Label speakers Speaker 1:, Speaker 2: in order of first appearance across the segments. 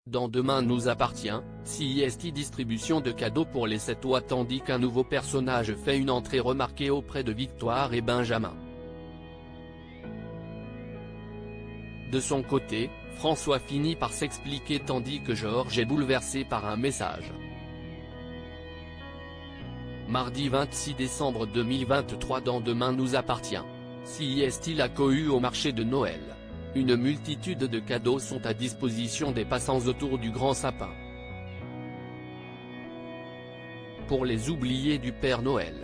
Speaker 1: Dans Demain nous appartient, CIST distribution de cadeaux pour les 7 oies tandis qu'un nouveau personnage fait une entrée remarquée auprès de Victoire et Benjamin. De son côté, François finit par s'expliquer tandis que Georges est bouleversé par un message. Mardi 26 décembre 2023 dans Demain nous appartient. CIST la cohue au marché de Noël. Une multitude de cadeaux sont à disposition des passants autour du grand sapin. Pour les oubliés du Père Noël.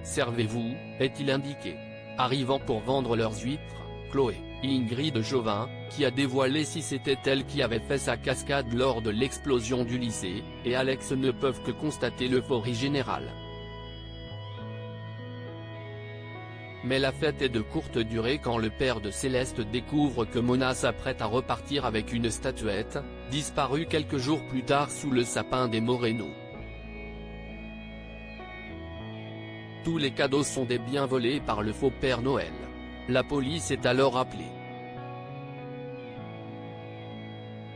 Speaker 1: Servez-vous, est-il indiqué. Arrivant pour vendre leurs huîtres, Chloé, Ingrid Jovin, qui a dévoilé si c'était elle qui avait fait sa cascade lors de l'explosion du lycée, et Alex ne peuvent que constater l'euphorie générale. Mais la fête est de courte durée quand le père de Céleste découvre que Mona s'apprête à repartir avec une statuette, disparue quelques jours plus tard sous le sapin des Moreno. Tous les cadeaux sont des biens volés par le faux Père Noël. La police est alors appelée.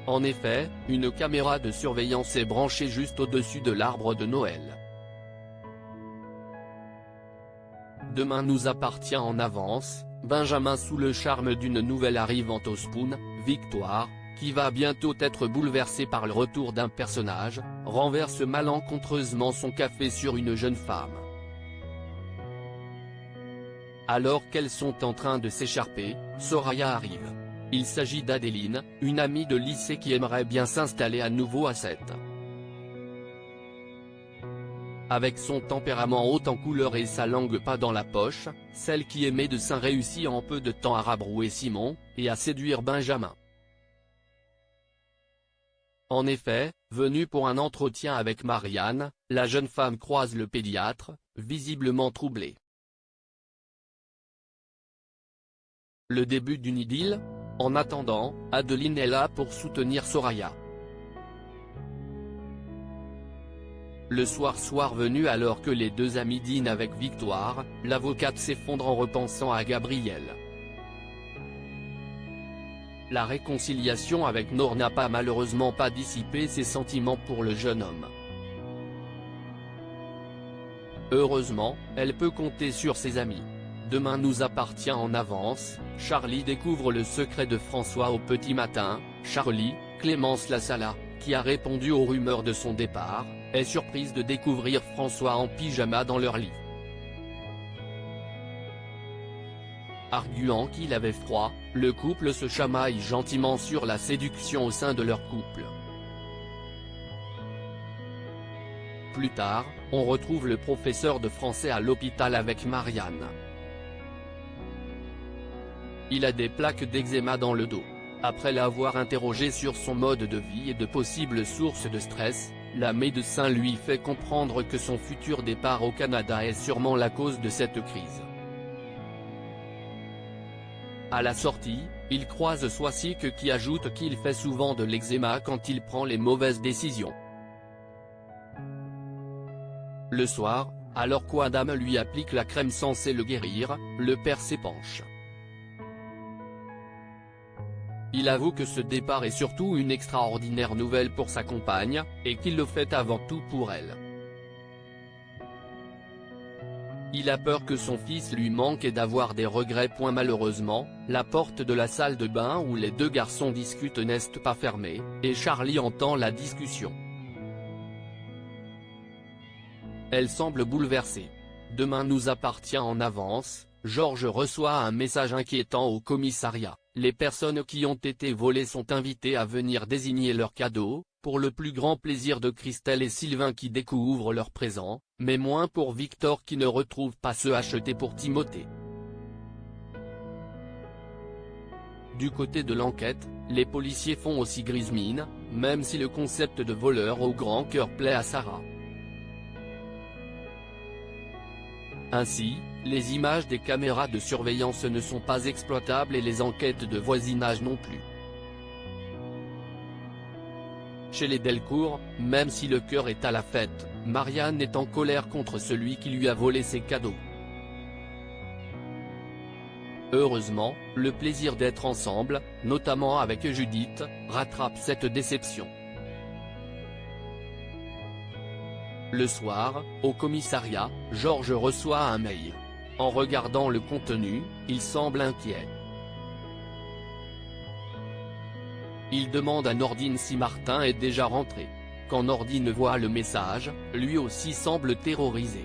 Speaker 1: En effet, une caméra de surveillance est branchée juste au-dessus de l'arbre de Noël. Demain nous appartient en avance, Benjamin sous le charme d'une nouvelle arrivante au Spoon, Victoire, qui va bientôt être bouleversée par le retour d'un personnage, renverse malencontreusement son café sur une jeune femme. Alors qu'elles sont en train de s'écharper, Soraya arrive. Il s'agit d'Adeline, une amie de lycée qui aimerait bien s'installer à nouveau à 7. Avec son tempérament haut en couleur et sa langue pas dans la poche, celle qui est médecin réussit en peu de temps à rabrouer Simon, et à séduire Benjamin. En effet, venue pour un entretien avec Marianne, la jeune femme croise le pédiatre, visiblement troublé. Le début d'une idylle? En attendant, Adeline est là pour soutenir Soraya. Le soir venu alors que les deux amis dînent avec Victoire, l'avocate s'effondre en repensant à Gabriel. La réconciliation avec Nord n'a malheureusement pas dissipé ses sentiments pour le jeune homme. Heureusement, elle peut compter sur ses amis. Demain nous appartient en avance, Charlie découvre le secret de François au petit matin. Charlie, Clémence Lassala, qui a répondu aux rumeurs de son départ, est surprise de découvrir François en pyjama dans leur lit. Arguant qu'il avait froid, le couple se chamaille gentiment sur la séduction au sein de leur couple. Plus tard, on retrouve le professeur de français à l'hôpital avec Marianne. Il a des plaques d'eczéma dans le dos. Après l'avoir interrogé sur son mode de vie et de possibles sources de stress, la médecin lui fait comprendre que son futur départ au Canada est sûrement la cause de cette crise. À la sortie, il croise Swasik qui ajoute qu'il fait souvent de l'eczéma quand il prend les mauvaises décisions. Le soir, alors qu'Adam lui applique la crème censée le guérir, le père s'épanche. Il avoue que ce départ est surtout une extraordinaire nouvelle pour sa compagne, et qu'il le fait avant tout pour elle. Il a peur que son fils lui manque et d'avoir des regrets. Malheureusement, la porte de la salle de bain où les deux garçons discutent n'est pas fermée, et Charlie entend la discussion. Elle semble bouleversée. Demain nous appartient en avance, Georges reçoit un message inquiétant au commissariat. Les personnes qui ont été volées sont invitées à venir désigner leurs cadeaux, pour le plus grand plaisir de Christelle et Sylvain qui découvrent leurs présents, mais moins pour Victor qui ne retrouve pas ceux achetés pour Timothée. Du côté de l'enquête, les policiers font aussi grise mine, même si le concept de voleur au grand cœur plaît à Sarah. Ainsi, les images des caméras de surveillance ne sont pas exploitables et les enquêtes de voisinage non plus. Chez les Delcourt, même si le cœur est à la fête, Marianne est en colère contre celui qui lui a volé ses cadeaux. Heureusement, le plaisir d'être ensemble, notamment avec Judith, rattrape cette déception. Le soir, au commissariat, Georges reçoit un mail. En regardant le contenu, il semble inquiet. Il demande à Nordine si Martin est déjà rentré. Quand Nordine voit le message, lui aussi semble terrorisé.